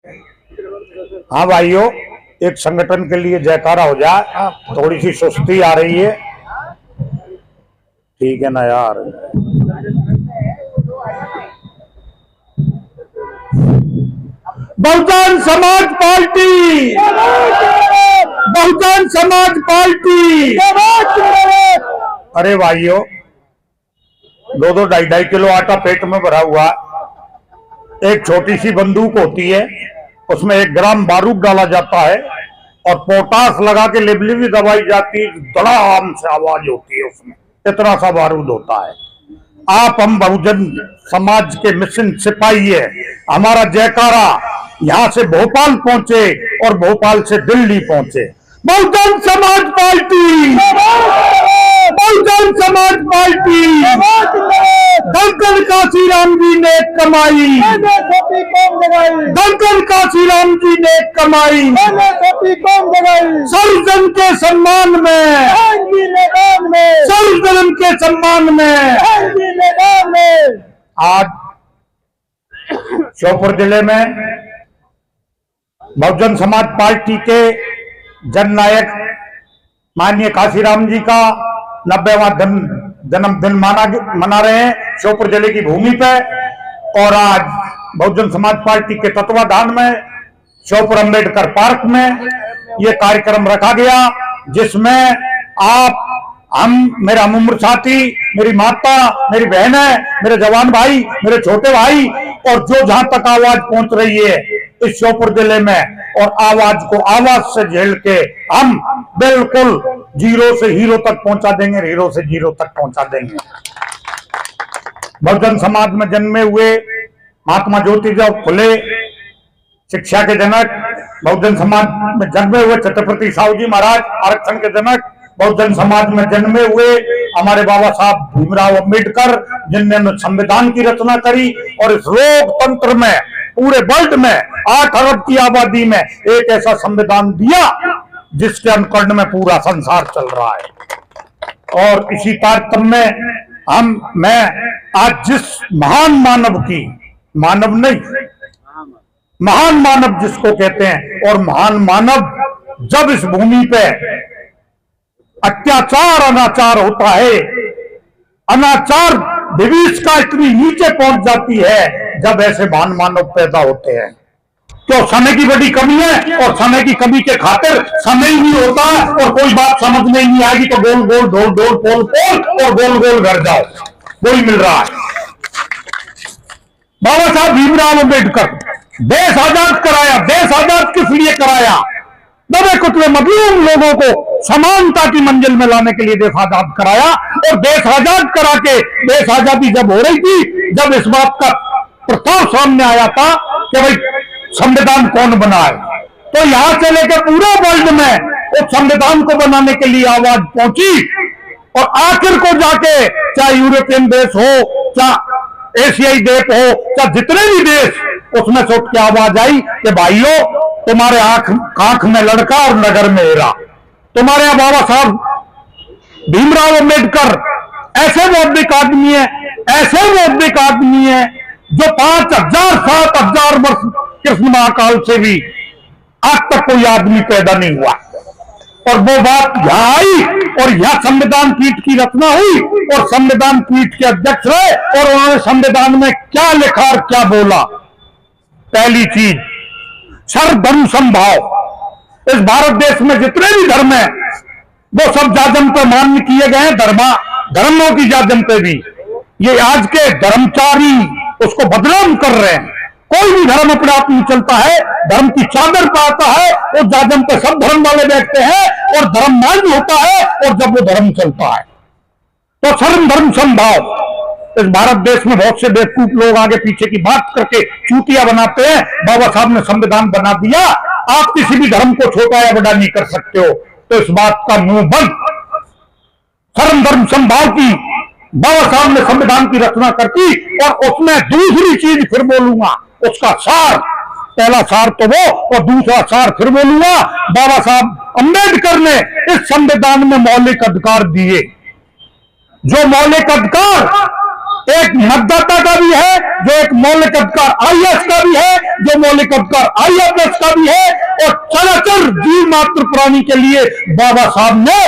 हाँ भाइयों, एक संगठन के लिए जयकारा हो जाए। थोड़ी सी सुस्ती आ रही है, ठीक है ना यार। Bahujan Samaj party, Bahujan Samaj party. अरे भाइयों, 2-2, 2.5 किलो आटा पेट में भरा हुआ, एक छोटी सी बंदूक होती है, उसमें 1 ग्राम बारूद डाला जाता है और पोटास लगा के लेबली भी दबाई जाती है। धड़ाम से आवाज होती है, उसमें इतना सा बारूद होता है। आप हम बहुजन समाज के मिशन सिपाही है। हमारा जयकारा यहां से भोपाल पहुंचे और भोपाल से दिल्ली पहुंचे। Bahujan Samaj party, Bahujan Samaj party. धनकर काशीराम जी ने कमाई, धनकर काशीराम जी ने कमाई, सर्वजन के सम्मान में, सर्वजन के सम्मान में। आज श्योपुर जिले में बहुजन समाज पार्टी के जननायक माननीय काशीराम जी का 90वां जन्मदिन मना रहे हैं श्योपुर जिले की भूमि पे। और आज बहुजन समाज पार्टी के तत्वाधान में श्योपुर अंबेडकर पार्क में ये कार्यक्रम रखा गया, जिसमें आप, हम, मेरा उम्र साथी, मेरी माता, मेरी बहनें, मेरे जवान भाई, मेरे छोटे भाई और जो जहां तक आवाज पहुंच रही है इस श्योपुर जिले में, और आवाज को आवाज से झेल के हम बिल्कुल जीरो से हीरो तक पहुंचा देंगे, हीरो से जीरो तक पहुंचा देंगे। बहुजन समाज में जन्मे हुए महात्मा ज्योतिराव फुले शिक्षा के जनक, बहुजन समाज में जन्मे हुए छत्रपति साहू जी महाराज आरक्षण के जनक, बहुजन समाज में जन्मे हुए हमारे बाबा साहब भीमराव अंबेडकर जिन्होंने संविधान की रचना करी और इस लोकतंत्र में पूरे वर्ल्ड में 8 अरब की आबादी में एक ऐसा संविधान दिया जिसके अनुकरण में पूरा संसार चल रहा है। और इसी तारतम्य में मैं आज जिस महान मानव की, मानव नहीं, महान मानव जिसको कहते हैं, और महान मानव जब इस भूमि पे अत्याचार अनाचार होता है, अनाचार विविधता इतनी नीचे पहुंच जाती है, जब ऐसे महान मानव पैदा होते हैं। तो समय की बड़ी कमी है और समय की कमी के खातिर समय ही नहीं होता और कोई बात समझ में नहीं आएगी तो गोल गोल ढोल ढोल पोल पोल और गोल गोल घर जाओ, वही मिल रहा है। बाबा साहब भीमराव अंबेडकर देश आजाद कराया, देश आजाद किस लिए कराया? दबे कुचले मजलूम लोगों को समानता की मंजिल में लाने के लिए देश आजाद कराया। और देश आजाद करा के देश आजादी जब हो रही थी, जब इस बात का प्रस्ताव सामने आया था कि भाई संविधान कौन बनाए, तो यहां से लेकर पूरे वर्ल्ड में उस संविधान को बनाने के लिए आवाज पहुंची। और आखिर को जाके चाहे यूरोपियन देश हो, चाहे एशियाई देश हो, चाहे जितने भी देश, उसमें से उठ के आवाज आई कि भाइयों, तुम्हारे आंख में लड़का और नगर में हेरा। तुम्हारे यहाँ बाबा साहब भीमराव अंबेडकर ऐसे बौद्धिक आदमी है, ऐसे बौद्धिक आदमी है जो 5000-7000 वर्ष कृष्ण महाकाल से भी आज तक कोई आदमी पैदा नहीं हुआ। और वो बात यहां आई और यहां संविधान पीठ की रचना हुई और संविधान पीठ के अध्यक्ष रहे और उन्होंने संविधान में क्या लिखा और क्या बोला। पहली चीज, सर्वधर्म समभाव। इस भारत देश में जितने भी धर्म है वो सब जाजम पे मान्य किए गए हैं, धर्मों की जाजम पे भी। ये आज के धर्मचारी उसको बदनाम कर रहे हैं। कोई भी धर्म अपने आप नहीं चलता है, धर्म की चादर पाता है, वो जाजम पे सब धर्म वाले बैठते हैं और धर्म मान्य होता है और जब वो धर्म चलता है तो सर्वधर्म समभाव। इस भारत देश में बहुत से बेवकूफ लोग आगे पीछे की बात करके चूतिया बनाते हैं। बाबा साहब ने संविधान बना दिया, आप किसी भी धर्म को छोटा या बड़ा नहीं कर सकते हो, तो इस बात का मुंह बंद। सर्वधर्म समभाव की बाबा साहब ने संविधान की रचना करती। और उसमें दूसरी चीज फिर बोलूंगा, उसका सार, पहला सार तो वो और दूसरा सार फिर बोलूंगा। बाबा साहब अंबेडकर ने इस संविधान में मौलिक अधिकार दिए, जो मौलिक अधिकार एक मतदाता का भी है, जो एक मौलिक अधिकार आईएएस का भी है, जो मौलिक अधिकार आईएफएस का भी है, और चराचर जीव मात्र प्राणी के लिए बाबा साहब ने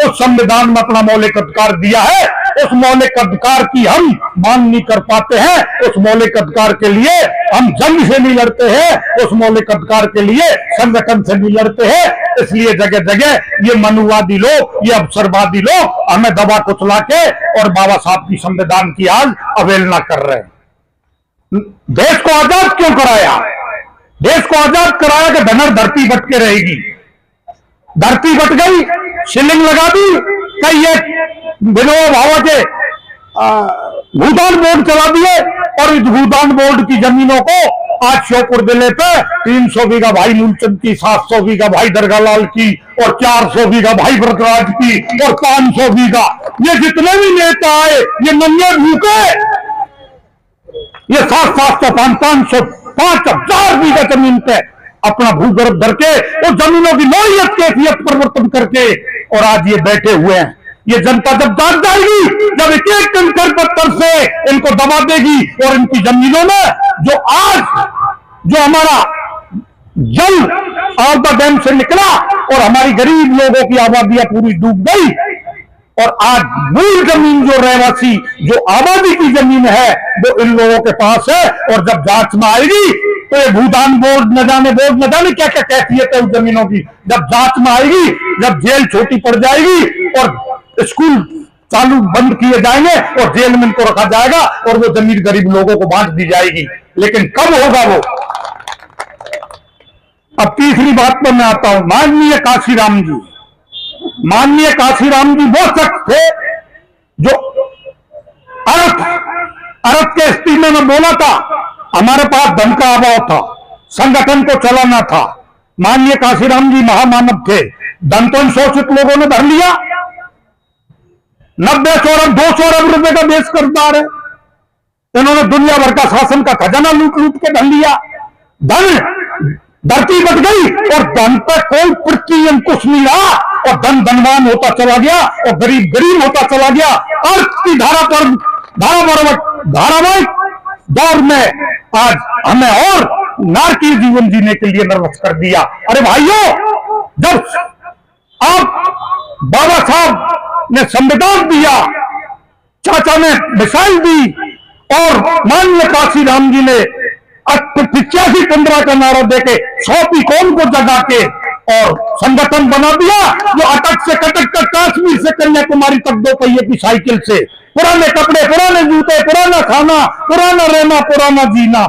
उस संविधान में अपना मौलिक अधिकार दिया है। उस मौलिक अधिकार की हम मांग नहीं कर पाते हैं, उस मौलिक अधिकार के लिए हम जंग से नहीं लड़ते हैं, उस मौलिक अधिकार के लिए संगठन से नहीं लड़ते हैं। इसलिए जगह जगह ये मनुवादी लोग, ये अवसरवादी लोग हमें दबा कुचला के और बाबा साहब की संविधान की आज अवहेलना कर रहे हैं। देश को आजाद क्यों कराया? देश को आजाद कराया कि धनर धरती बट के रहेगी। धरती बट गई, शिलिंग लगा दी, कई एक विनोबा भावे के भूदान बोर्ड चला दिए, और इस भूदान बोर्ड की जमीनों को आज श्योपुर जिले पे 300 बीघा भाई मूलचंद की, 700 बीघा भाई दरगाहलाल की, और 400 बीघा भाई व्रतराज की, और 500 बीघा, ये जितने भी नेता आए ये नंगे भूखे, ये 700 500 5,000 बीघा जमीन पे अपना भूगर्भ धर के उस जमीनों की नौयत कैफियत परिवर्तन करके, और आज ये बैठे हुए हैं। ये जनता जब जाग जाएगी, जब एक एक कंकर पत्थर से इनको दबा देगी, और इनकी जमीनों में जो हमारा जल आउटा डैम से निकला और हमारी गरीब लोगों की आबादियां पूरी डूब गई, और आज मूल जमीन जो रहवासी, जो आबादी की जमीन है, वो इन लोगों के पास है। और जब जांच में आएगी तो ये भूदान बोर्ड न जाने क्या क्या कैफियत है उस जमीनों की, जब जांच में आएगी, जब जेल छोटी पड़ जाएगी और स्कूल चालू बंद किए जाएंगे और जेल में इनको रखा जाएगा, और वो जमीन गरीब लोगों को बांट दी जाएगी। लेकिन कब होगा वो? अब तीसरी बात पर मैं आता हूं। माननीय काशीराम जी, माननीय काशीराम जी वो शख्स थे जो अर्थ के इस्तीमे में बोला था, हमारे पास धन का अभाव था, संगठन को चलाना था। माननीय काशीराम जी महामानव थे। धन तो इन शोषित लोगों ने भर लिया, 90 अरब 200 अरब रुपए का देश कर्जदार है। इन्होंने दुनिया भर का शासन का खजाना लूट लूट के धन लिया। धन धरती बट गई और धन पर कोई प्रति अंकुश नहीं रहा, और धन धनवान होता चला गया और गरीब गरीब होता चला गया। अर्थ की धारावाहिक दौर में आज हमें और नारकीय जीवन जीने के लिए नर्वस कर दिया। अरे भाइयों, जब आप बाबा साहब ने संविधान दिया, चाचा ने मिसाइल दी, और माननीय काशीराम जी ने 85-15 का नारा देके 100 कौम को जगा के और संगठन बना दिया, जो अटक से कटक तक, कश्मीर से कन्याकुमारी तक 2 पहिए की साइकिल से, पुराने कपड़े, पुराने जूते, पुराना खाना, पुराना रहना, पुराना जीना।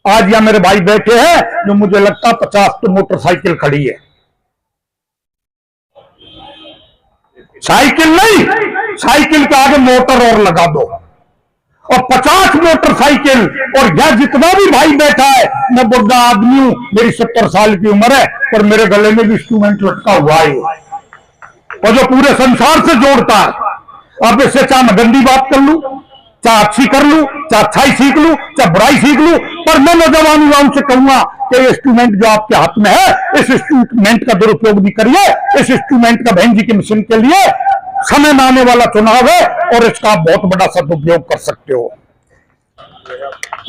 आज यहां मेरे भाई बैठे हैं जो मुझे लगता है 50 तो मोटरसाइकिल खड़ी है। साइकिल नहीं, साइकिल के आगे मोटर और लगा दो, और 50 मोटरसाइकिल। और यहां जितना भी भाई बैठा है, मैं बुढ़ा आदमी हूं, मेरी 70 साल की उम्र है, और मेरे गले में भी इंस्ट्रूमेंट लटका हुआ है, और जो पूरे संसार से जोड़ता है। अब इससे चाहे मैं गंदी बात कर लूं, चाहे अच्छी कर लूं, चाहे अच्छाई सीख लूं, चाहे बुराई सीख लूं, पर मैं नौजवान युवाओं से कहूंगा कि ये इंस्ट्रूमेंट जो आपके हाथ में है, इस इंस्ट्रूमेंट का दुरुपयोग भी करिए। इस इंस्ट्रूमेंट का बहन जी की मिशन के लिए समय में आने वाला चुनाव है, और इसका बहुत बड़ा सदुपयोग कर सकते हो।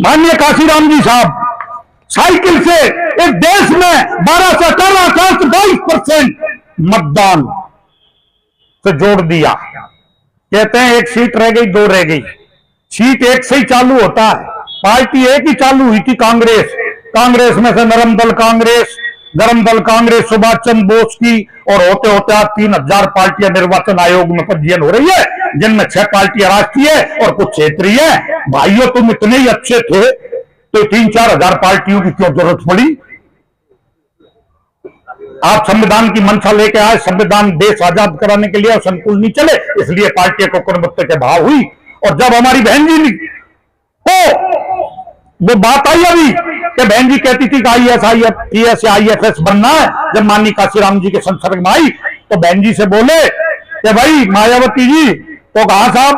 माननीय काशीराम जी साहब, साइकिल से इस देश में 12 से 18 से 22% मतदान से जोड़ दिया। कहते हैं एक सीट रह गई, 2 रह गई। सीट एक से ही चालू होता है। पार्टी एक ही चालू हुई थी, कांग्रेस। कांग्रेस में से नरम दल कांग्रेस, गरम दल कांग्रेस सुभाष चंद्र बोस की, और होते होते आज 3000 पार्टियां निर्वाचन आयोग में पंजीयन हो रही है, जिनमें 6 पार्टियां राष्ट्रीय और कुछ क्षेत्रीय है। भाइयों, तुम इतने ही अच्छे थे तो 3-4 हजार पार्टियों की क्यों जरूरत पड़ी? आप संविधान की मंशा लेके आए, संविधान देश आजाद कराने के लिए, और संकुल नहीं चले, इसलिए पार्टियों को कुर्बत्ते के भाव हुई। और जब हमारी बहन जी वो बात आई अभी कि बहन जी कहती थी कि IAS IFS बनना है, जब माननीय काशीराम जी के संसर्ग में आई, तो बहन जी से बोले कि भाई मायावती जी, तो कहा साहब,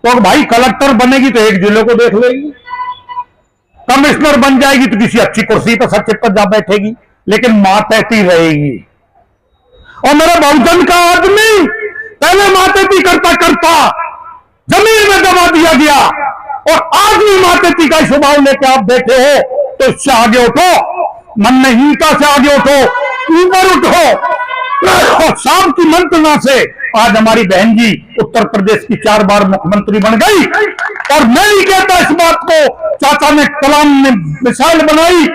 तो भाई कलेक्टर बनेगी तो एक जिले को देख लेगी, कमिश्नर बन जाएगी तो किसी अच्छी कुर्सी पर सचिव पर जा बैठेगी, लेकिन मातहती रहेगी। और मेरे बहुजन का आदमी पहले मातहती करता करता जमीन में दबा दिया गया। और आज भी मातृत्व का स्वभाव लेके आप बैठे हो, तो इससे आगे उठो, मन में हीनता से आगे उठो, ऊपर उठो और शाम की मंत्रणा से आज हमारी बहन जी उत्तर प्रदेश की 4 बार मुख्यमंत्री बन गई। और मैं नहीं कहता इस बात को, चाचा ने कलाम ने मिसाइल बनाई,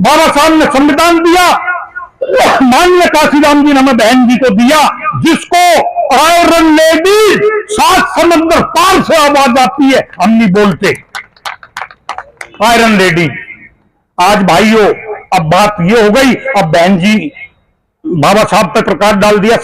बाबा साहब ने संविधान दिया, माननीय काशीराम जी ने हमें बहन जी को दिया, जिसको आयरन लेडी 7 समंदर पार से आवाज आती है, हम नहीं बोलते आयरन लेडी। आज भाइयों अब बात ये हो गई, अब बहन जी बाबा साहब पे प्रकाश डाल दिया,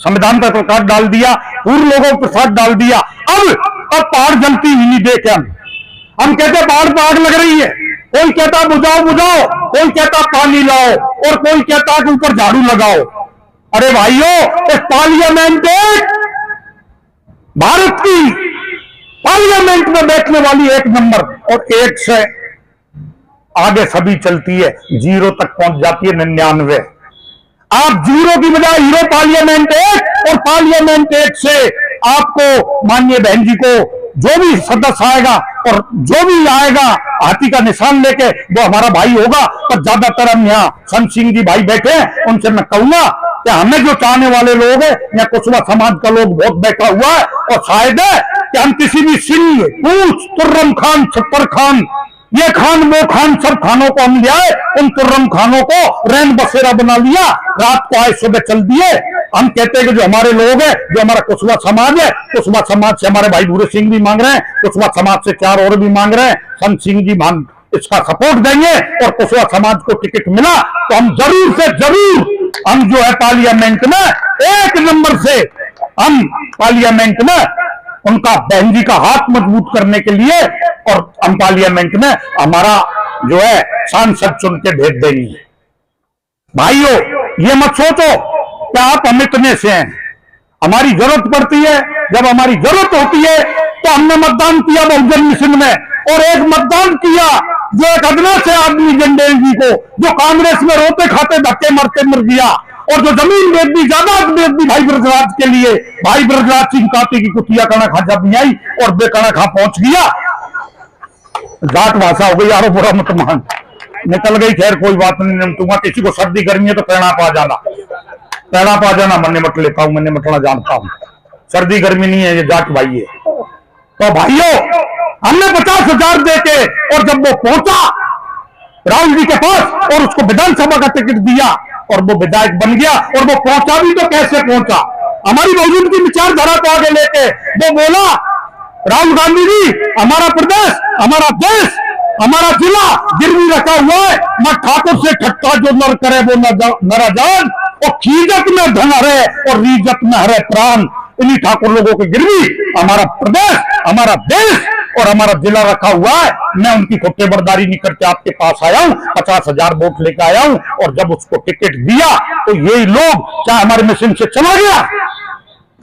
संविधान पर प्रकाश डाल दिया, पूर्व लोगों पर प्रसाद डाल दिया। अब पहाड़ जलती हुई नहीं देखे हम कहते पहाड़ पर आग लग रही है, कोई कहता बुझाओ बुझाओ, कोई कहता पानी लाओ, और कोई कहता कि ऊपर झाड़ू लगाओ। अरे भाइयों, इस पार्लियामेंट भारत की पार्लियामेंट में बैठने वाली 1 नंबर, और 1 से आगे सभी चलती है, 0 तक पहुंच जाती है 99। आप 0 की बजाय हीरो पार्लियामेंट 1, और पार्लियामेंट 1 से आपको माननीय बहन जी को जो भी सदस्य आएगा और जो भी आएगा हाथी का निशान लेके, वो हमारा भाई होगा। पर ज्यादातर हम यहाँ संत सिंह जी भाई बैठे हैं, उनसे मैं कहूंगा कि हमें जो चाहने वाले लोग हैं, यहाँ कुशवा समाज का लोग बहुत बैठा हुआ है, और शायद है कि हम किसी भी सिंह, पूछ, तुर्रम खान, छप्पर खान, ये खान वो खान, सब खानों को हम ले आए, उन तुर्रम खानों को रैन बसेरा बना लिया, रात को आए सुबह चल दिए। हम कहते हैं कि जो हमारे लोग हैं, जो हमारा कुशवा समाज है, कुशवा समाज से हमारे भाई भूरे सिंह भी मांग रहे हैं, कुशवा समाज से 4 और भी मांग रहे हैं, संत सिंह जी इसका सपोर्ट देंगे, और कुशवा समाज को टिकट मिला तो हम जरूर से जरूर हम जो है पार्लियामेंट में 1 नंबर से हम पार्लियामेंट में उनका बहन जी का हाथ मजबूत करने के लिए, और हम पार्लियामेंट में हमारा जो है सांसद चुन के भेज देंगे। भाइयों, ये मत सोचो कि आप हम इतने से हैं, हमारी जरूरत पड़ती है, जब हमारी जरूरत होती है तो हमने मतदान किया बहुजन मिशन में, और एक मतदान किया जो एक अदना से आदमी जंडेल जी को, जो कांग्रेस में रोते खाते धक्के मरते मर गया, और जो जमीन बेच दी, जायदाद बेच दी भाई ब्रजराज के लिए, भाई ब्रजराज सिंह काती की कुतिया कणा खा जब नहीं आई और बेकणा खा पहुंच गया। जाट भाषा हो गई, यारो बुरा मत मान, निकल गई, खैर कोई बात नहीं, निपटूंगा। किसी को सर्दी गर्मी है तो पैणा पा जाना, पैणा पा जाना, मैं निमट लेता हूं, मैं निमटना जानता हूं, सर्दी गर्मी नहीं है, ये जाट भाई है। तो भाइयों, हमने 50,000 देके, और जब वो पहुंचा राहुल जी के पास और उसको विधानसभा का टिकट दिया, और वो विधायक बन गया, और वो पहुंचा भी तो कैसे पहुंचा, हमारी बहुजन की विचारधारा को आगे लेके वो बोला, राहुल गांधी जी, हमारा प्रदेश, हमारा देश, हमारा जिला गिरवी रखा हुआ है, मैं ठाकुर से ठट्टा जो नर करे वो नरा जान, और खीजत में धन हरे और रीजत में हरे प्राण। इन्हीं ठाकुर लोगों के गिरवी हमारा प्रदेश, हमारा देश और हमारा जिला रखा हुआ है। मैं उनकी खुट्टेबरदारी नहीं करके आपके पास आया हूं, 50,000 वोट लेकर आया हूं, और जब उसको टिकट दिया तो यही लोग, चाहे हमारे मिशन से चला गया,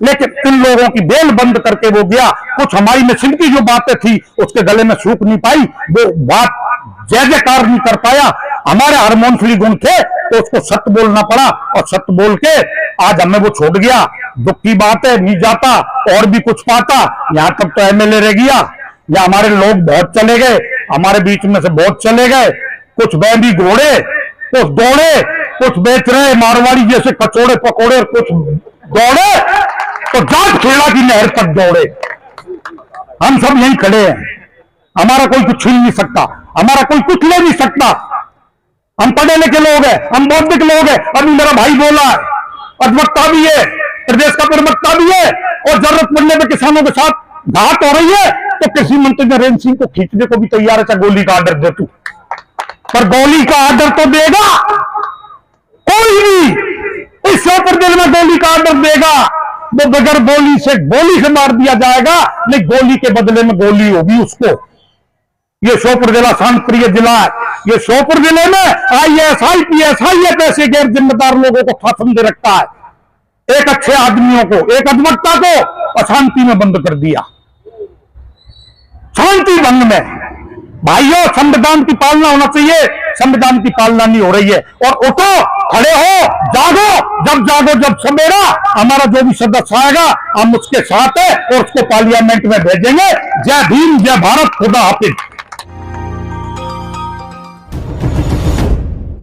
लेकिन इन लोगों की बेल बंद करके वो गया। कुछ हमारी मिशन की जो बातें थी उसके गले में सूख नहीं पाई, वो बात जय जयकार नहीं कर पाया। हमारे हारमोनफुली गुण थे तो उसको सत्य बोलना पड़ा, और सत्य बोल के आज हमें वो छोड़ गया। दुख की बात है, नहीं जाता और भी कुछ पाता। यहां तक तो एमएलए रह गया, या हमारे लोग बहुत चले गए, हमारे बीच में से बहुत चले गए, कुछ बैठी घोड़े, कुछ दौड़े, कुछ बेच रहे मारवाड़ी जैसे कचौड़े पकौड़े, और कुछ दौड़े तो जाट खेड़ा की नहर तक दौड़े। हम सब यहीं खड़े हैं, हमारा कोई कुछ छीन नहीं सकता, हमारा कोई कुछ ले नहीं सकता। हम पढ़े लिखे लोग हैं, हम बौद्धिक लोग हैं। अभी मेरा भाई बोला, अधिवक्ता भी है, प्रदेश का प्रवक्ता भी है, और जरूरत पड़ने पर किसानों के साथ घात हो रही है तो कृषि मंत्री नरेंद्र सिंह को खींचने को भी तैयार है, चाहे गोली का आर्डर दे तू, पर गोली का आर्डर तो देगा कोई भी। इस श्योपुर जिले में गोली का आर्डर देगा, वो बगैर गोली से मार दिया जाएगा, नहीं गोली के बदले में गोली होगी उसको। ये श्योपुर जिला शांत प्रिय जिला है। ये श्योपुर जिले में IAS, IPS, IAS ऐसे गैर जिम्मेदार लोगों को शासन दे रखता है, एक अच्छे आदमियों को, एक अधिवक्ता को अशांति में बंद कर दिया, शांति भंग में। भाइयों, संविधान की पालना होना चाहिए, संविधान की पालना नहीं हो रही है। और उठो, खड़े हो, जागो, जब सवेरा हमारा जो भी सदस्य आएगा हम उसके साथ है और उसको पार्लियामेंट में भेजेंगे। जय भीम, जय भारत, खुदा हाफिज।